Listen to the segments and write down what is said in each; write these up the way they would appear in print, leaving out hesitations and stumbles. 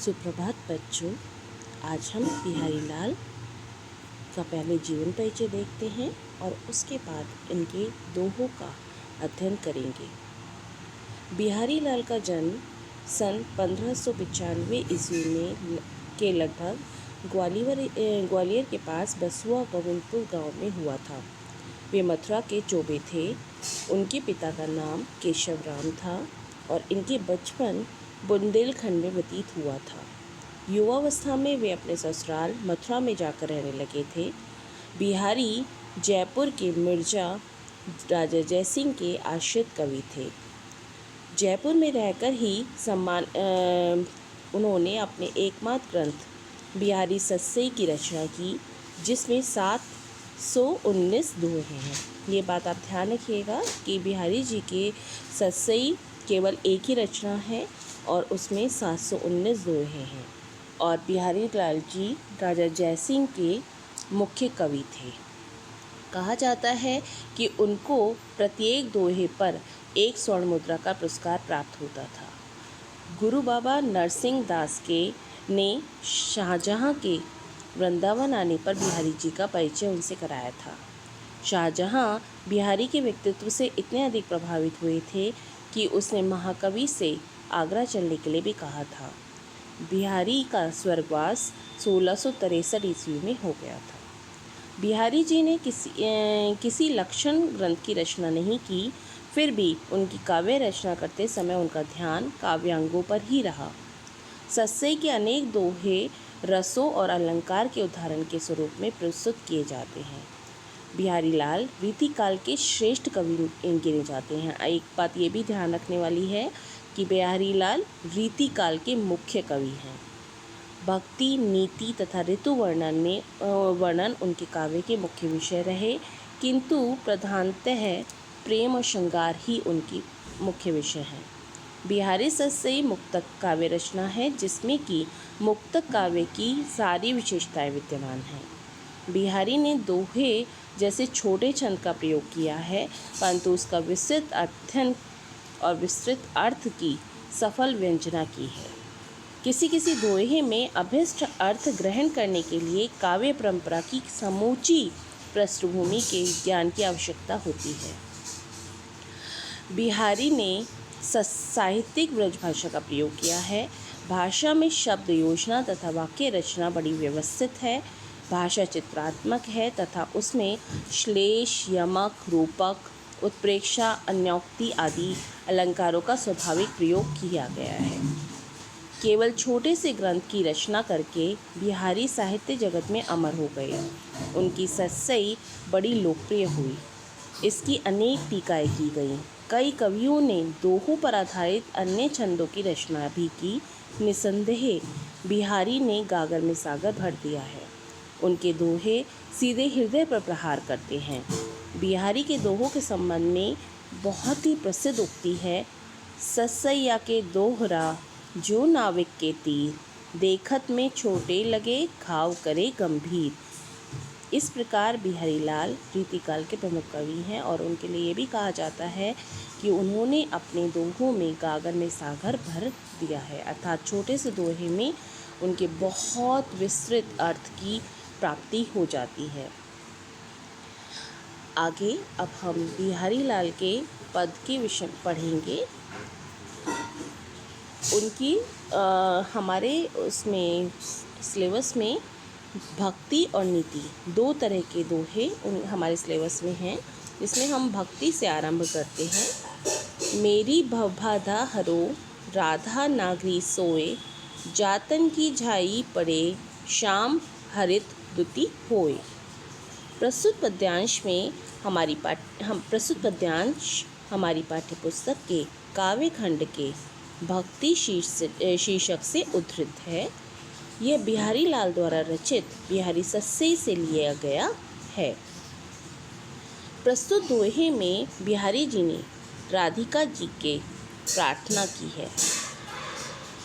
सुप्रभात बच्चों। आज हम बिहारी लाल का पहले जीवन परिचय देखते हैं और उसके बाद इनके दोहों का अध्ययन करेंगे। बिहारी लाल का जन्म सन 1595 ईस्वी में के लगभग ग्वालियर के पास बसुआ गोविंदपुर गांव में हुआ था। वे मथुरा के चोबे थे। उनके पिता का नाम केशव राम था और इनके बचपन बुंदेलखंड में व्यतीत हुआ था। युवावस्था में वे अपने ससुराल मथुरा में जाकर रहने लगे थे। बिहारी जयपुर के मिर्जा राजा जयसिंह के आश्रित कवि थे। जयपुर में रहकर ही उन्होंने अपने एकमात्र ग्रंथ बिहारी सस्सई की रचना की, जिसमें 719 दोहे हैं। ये बात आप ध्यान रखिएगा कि बिहारी जी के सस्सई केवल एक ही रचना है और उसमें 719 दोहे हैं और बिहारी लाल जी राजा जयसिंह के मुख्य कवि थे। कहा जाता है कि उनको प्रत्येक दोहे पर 1 स्वर्ण मुद्रा का पुरस्कार प्राप्त होता था। गुरु बाबा नरसिंह दास ने शाहजहां के वृंदावन आने पर बिहारी जी का परिचय उनसे कराया था। शाहजहां बिहारी के व्यक्तित्व से इतने अधिक प्रभावित हुए थे कि उसने महाकवि से आगरा चलने के लिए भी कहा था। बिहारी का स्वर्गवास 1663 ईस्वी में हो गया था। बिहारी जी ने किसी लक्षण ग्रंथ की रचना नहीं की, फिर भी उनकी काव्य रचना करते समय उनका ध्यान काव्यांगों पर ही रहा। सस्सई के अनेक दोहे रसों और अलंकार के उदाहरण के स्वरूप में प्रस्तुत किए जाते हैं। बिहारी लाल रीतिकाल के श्रेष्ठ कवि गिने जाते हैं। एक बात ये भी ध्यान रखने वाली है कि बिहारी लाल रीतिकाल के मुख्य कवि हैं। भक्ति, नीति तथा ऋतु वर्णन उनके काव्य के मुख्य विषय रहे, किंतु प्रधानतः प्रेम और श्रृंगार ही उनकी मुख्य विषय हैं। बिहारी सस्सई मुक्तक काव्य रचना है, जिसमें कि मुक्तक काव्य की सारी विशेषताएं विद्यमान हैं। बिहारी ने दोहे जैसे छोटे छंद का प्रयोग किया है, परंतु उसका विस्तृत अध्ययन और विस्तृत अर्थ की सफल व्यंजना की है। किसी दोहे में अभीष्ट अर्थ ग्रहण करने के लिए काव्य परंपरा की समूची पृष्ठभूमि के ज्ञान की आवश्यकता होती है। बिहारी ने साहित्यिक ब्रज भाषा का प्रयोग किया है। भाषा में शब्द योजना तथा वाक्य रचना बड़ी व्यवस्थित है। भाषा चित्रात्मक है तथा उसमें श्लेष, यमक, रूपक, उत्प्रेक्षा, अन्योक्ति आदि अलंकारों का स्वाभाविक प्रयोग किया गया है। केवल छोटे से ग्रंथ की रचना करके बिहारी साहित्य जगत में अमर हो गए। उनकी सस्सई बड़ी लोकप्रिय हुई। इसकी अनेक टीकाएँ की गईं। कई कवियों ने दोहों पर आधारित अन्य छंदों की रचना भी की। निसंदेह बिहारी ने गागर में सागर भर दिया है। उनके दोहे सीधे हृदय पर प्रहार करते हैं। बिहारी के दोहों के संबंध में बहुत ही प्रसिद्ध उक्ति है, सस्सैया के दोहरा जो नाविक के तीर, देखत में छोटे लगे घाव करे गंभीर। इस प्रकार बिहारी लाल रीतिकाल के प्रमुख कवि हैं और उनके लिए ये भी कहा जाता है कि उन्होंने अपने दोहों में गागर में सागर भर दिया है, अर्थात छोटे से दोहे में उनके बहुत विस्तृत अर्थ की प्राप्ति हो जाती है। आगे अब हम बिहारी लाल के पद के विषय पढ़ेंगे। उनकी हमारे उसमें सिलेबस में भक्ति और नीति 2 तरह के दोहे हमारे सिलेबस में हैं, जिसमें हम भक्ति से आरंभ करते हैं। मेरी भवबाधा हरो राधा नागरी सोए, जातन की झाई पड़े श्याम हरित दुति होए। प्रस्तुत पद्यांश हमारी पाठ्य पुस्तक के काव्य खंड के भक्ति शीर्षक से उद्धृत है। यह बिहारी लाल द्वारा रचित बिहारी सस्सई से लिया गया है। प्रस्तुत दोहे में बिहारी जी ने राधिका जी के प्रार्थना की है,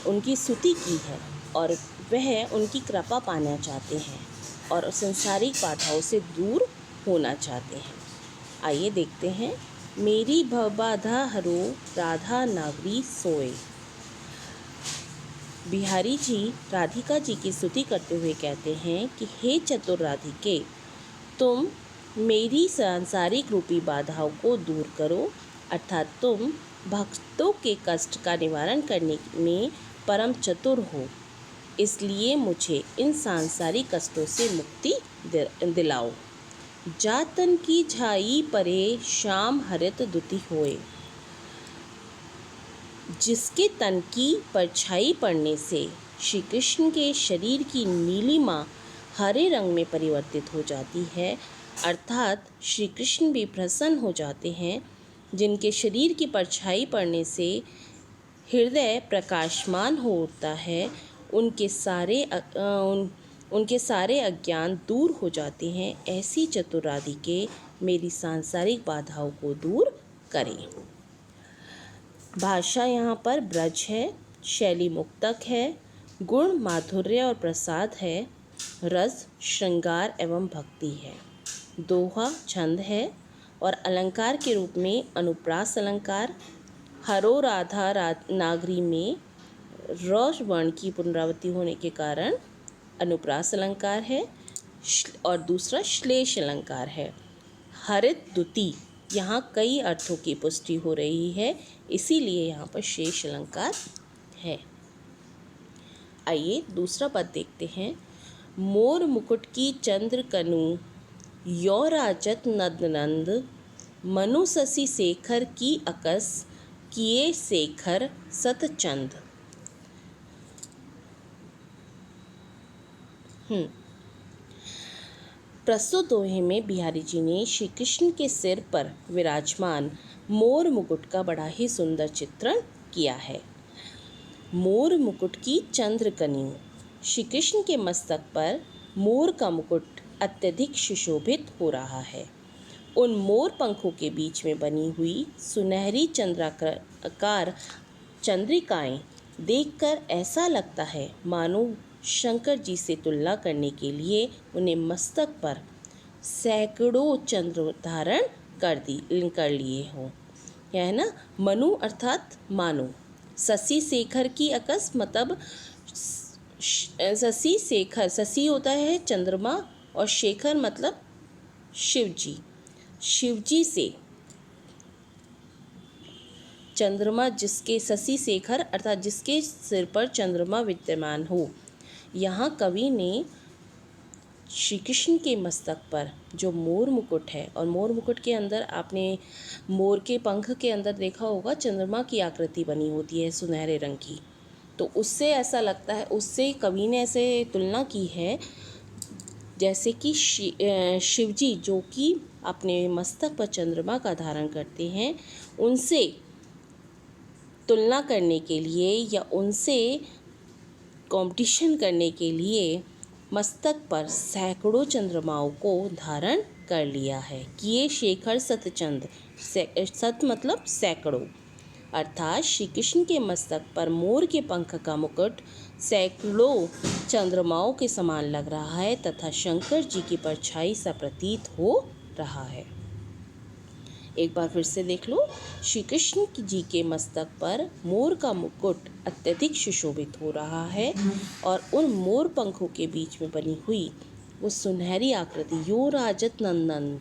उनकी स्तुति की है और वह उनकी कृपा पाना चाहते हैं और संसारिक बाधाओं से दूर होना चाहते हैं। आइए देखते हैं। मेरी भवबाधा हरो राधा नागरी सोए। बिहारी जी राधिका जी की स्तुति करते हुए कहते हैं कि हे चतुर राधिके, तुम मेरी सांसारिक रूपी बाधाओं को दूर करो, अर्थात तुम भक्तों के कष्ट का निवारण करने में परम चतुर हो, इसलिए मुझे इन सांसारिक कष्टों से मुक्ति दिलाओ। जातन की झाई परे श्याम हरित दुति होए, जिसके तन की परछाई पड़ने से श्री कृष्ण के शरीर की नीलिमा हरे रंग में परिवर्तित हो जाती है, अर्थात श्री कृष्ण भी प्रसन्न हो जाते हैं। जिनके शरीर की परछाई पड़ने से हृदय प्रकाशमान हो उठता है, उनके सारे अज्ञान दूर हो जाते हैं। ऐसी चतुर राधिके मेरी सांसारिक बाधाओं को दूर करें। भाषा यहाँ पर ब्रज है, शैली मुक्तक है, गुण माधुर्य और प्रसाद है, रस श्रृंगार एवं भक्ति है, दोहा छंद है और अलंकार के रूप में अनुप्रास अलंकार, हरो राधा नागरी में रौश वर्ण की पुनरावृत्ति होने के कारण अनुप्रास अलंकार है और दूसरा श्लेष अलंकार है। हरित दुति, यहाँ कई अर्थों की पुष्टि हो रही है, इसीलिए यहाँ पर शेष अलंकार है। आइए दूसरा पद देखते हैं। मोर मुकुट की चंद्र कनु यौ राजत नंद, मनु शशि शेखर की अकस किए शेखर सतचंद। प्रस्तुत दोहे में बिहारी जी ने श्री कृष्ण के सिर पर विराजमान मोर मुकुट का बड़ा ही सुंदर चित्रण किया है। मोर मुकुट की चंद्रकनी, श्री कृष्ण के मस्तक पर मोर का मुकुट अत्यधिक सुशोभित हो रहा है। उन मोर पंखों के बीच में बनी हुई सुनहरी चंद्राकार चंद्रिकाएं देखकर ऐसा लगता है मानो शंकर जी से तुलना करने के लिए उन्हें मस्तक पर सैकड़ों चंद्र धारण कर लिए हों। यह है ना, मनु अर्थात मानो, शशि शेखर की अकस मतलब शशि शेखर, शशि होता है चंद्रमा और शेखर मतलब शिवजी, शिवजी से चंद्रमा जिसके, शशि शेखर अर्थात जिसके सिर पर चंद्रमा विद्यमान हो। यहाँ कवि ने श्री कृष्ण के मस्तक पर जो मोर मुकुट है, और मोर मुकुट के अंदर आपने मोर के पंख के अंदर देखा होगा चंद्रमा की आकृति बनी होती है सुनहरे रंग की, तो उससे ऐसा लगता है, उससे कवि ने ऐसे तुलना की है जैसे कि शिवजी जो कि अपने मस्तक पर चंद्रमा का धारण करते हैं, उनसे तुलना करने के लिए या उनसे कंपटीशन करने के लिए मस्तक पर सैकड़ों चंद्रमाओं को धारण कर लिया है। किए शेखर सतचंद, सत मतलब सैकड़ों, अर्थात श्री कृष्ण के मस्तक पर मोर के पंख का मुकुट सैकड़ों चंद्रमाओं के समान लग रहा है तथा शंकर जी की परछाई सा प्रतीत हो रहा है। एक बार फिर से देख लो, श्री कृष्ण जी के मस्तक पर मोर का मुकुट अत्यधिक सुशोभित हो रहा है और उन मोर पंखों के बीच में बनी हुई वो सुनहरी आकृति यो राजत नंद,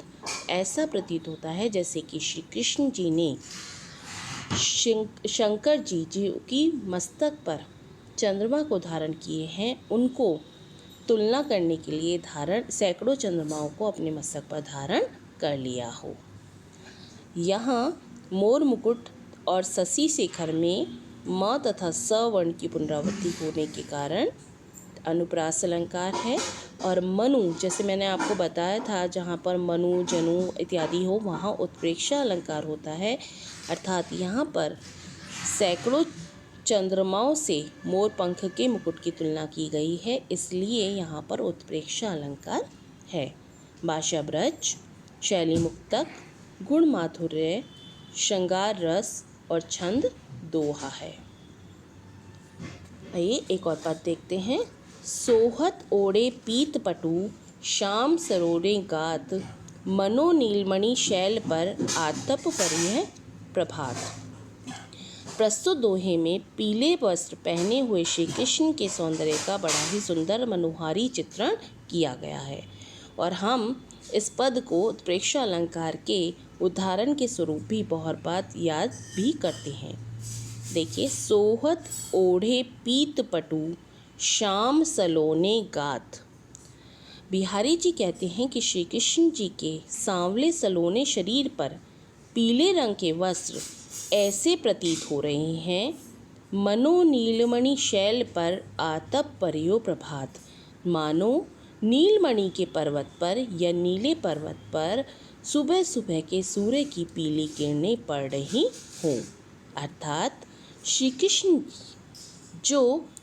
ऐसा प्रतीत होता है जैसे कि श्री कृष्ण जी ने शंकर जी की मस्तक पर चंद्रमा को धारण किए हैं, उनको तुलना करने के लिए सैकड़ों चंद्रमाओं को अपने मस्तक पर धारण कर लिया हो। यहाँ मोर मुकुट और शशि शेखर में म तथा स वर्ण की पुनरावृत्ति होने के कारण अनुप्रास अलंकार है, और मनु जैसे मैंने आपको बताया था जहाँ पर मनु जनु इत्यादि हो वहाँ उत्प्रेक्षा अलंकार होता है, अर्थात यहाँ पर सैकड़ों चंद्रमाओं से मोर पंख के मुकुट की तुलना की गई है, इसलिए यहाँ पर उत्प्रेक्षा अलंकार है। भाषा ब्रज, शैली मुक्तक, गुण माधुर्य, श्रृंगार रस और छंद दोहा है। आइए एक और पद देखते हैं। सोहत ओढ़े पीत पटु श्याम सरोरे गात, मनो नीलमणि शैल पर आतप परिह प्रभात। प्रस्तुत दोहे में पीले वस्त्र पहने हुए श्री कृष्ण के सौंदर्य का बड़ा ही सुंदर मनोहारी चित्रण किया गया है और हम इस पद को उत्प्रेक्षा अलंकार के उदाहरण के स्वरूप भी बहुत बार याद भी करते हैं। देखिए, सोहत ओढ़े पीत पटु श्याम सलोने गात। बिहारी जी कहते हैं कि श्री कृष्ण जी के सांवले सलोने शरीर पर पीले रंग के वस्त्र ऐसे प्रतीत हो रहे हैं मनो नीलमणि शैल पर आतप परियो प्रभात, मानो नीलमणि के पर्वत पर या नीले पर्वत पर सुबह सुबह के सूर्य की पीली किरणें पड़ रही हों। अर्थात श्री कृष्ण जो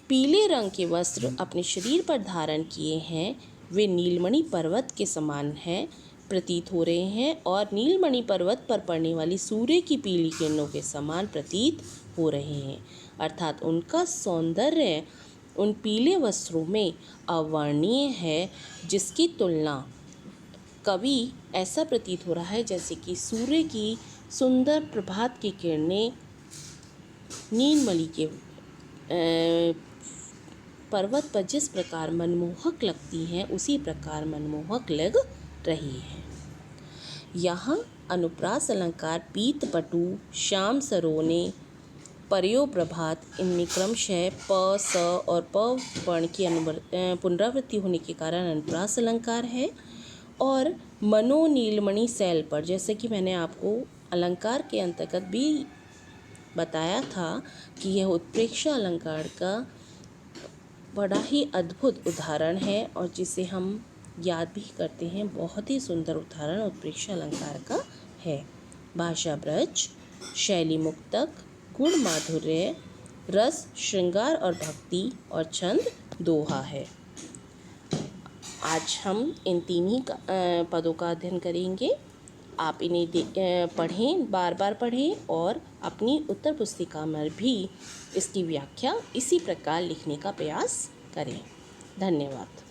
पीले रंग के वस्त्र अपने शरीर पर धारण किए हैं वे नीलमणि पर्वत के समान हैं प्रतीत हो रहे हैं और नीलमणि पर्वत पर पड़ने वाली सूर्य की पीली किरणों के समान प्रतीत हो रहे हैं। अर्थात उनका सौंदर्य उन पीले वस्त्रों में अवर्णनीय है, जिसकी तुलना कवि ऐसा प्रतीत हो रहा है जैसे कि सूर्य की सुंदर प्रभात की किरणें नीलमणि के पर्वत पर जिस प्रकार मनमोहक लगती हैं उसी प्रकार मनमोहक लग रही है। यहाँ अनुप्रास अलंकार पीत पटु श्याम सरोने पर्यो प्रभात इनमें क्रमशः प स और प वर्ण की पुनरावृत्ति होने के कारण अनुप्रास अलंकार है। और मनो नीलमणि शैल पर, जैसे कि मैंने आपको अलंकार के अंतर्गत भी बताया था कि यह उत्प्रेक्षा अलंकार का बड़ा ही अद्भुत उदाहरण है और जिसे हम याद भी करते हैं। बहुत ही सुंदर उदाहरण उत्प्रेक्षा अलंकार का है। भाषा ब्रज, शैली मुक्तक, गुण माधुर्य, रस श्रृंगार और भक्ति और छंद दोहा है। आज हम इन तीन ही पदों का अध्ययन करेंगे। आप इन्हें पढ़ें, बार बार पढ़ें और अपनी उत्तर पुस्तिका में भी इसकी व्याख्या इसी प्रकार लिखने का प्रयास करें। धन्यवाद।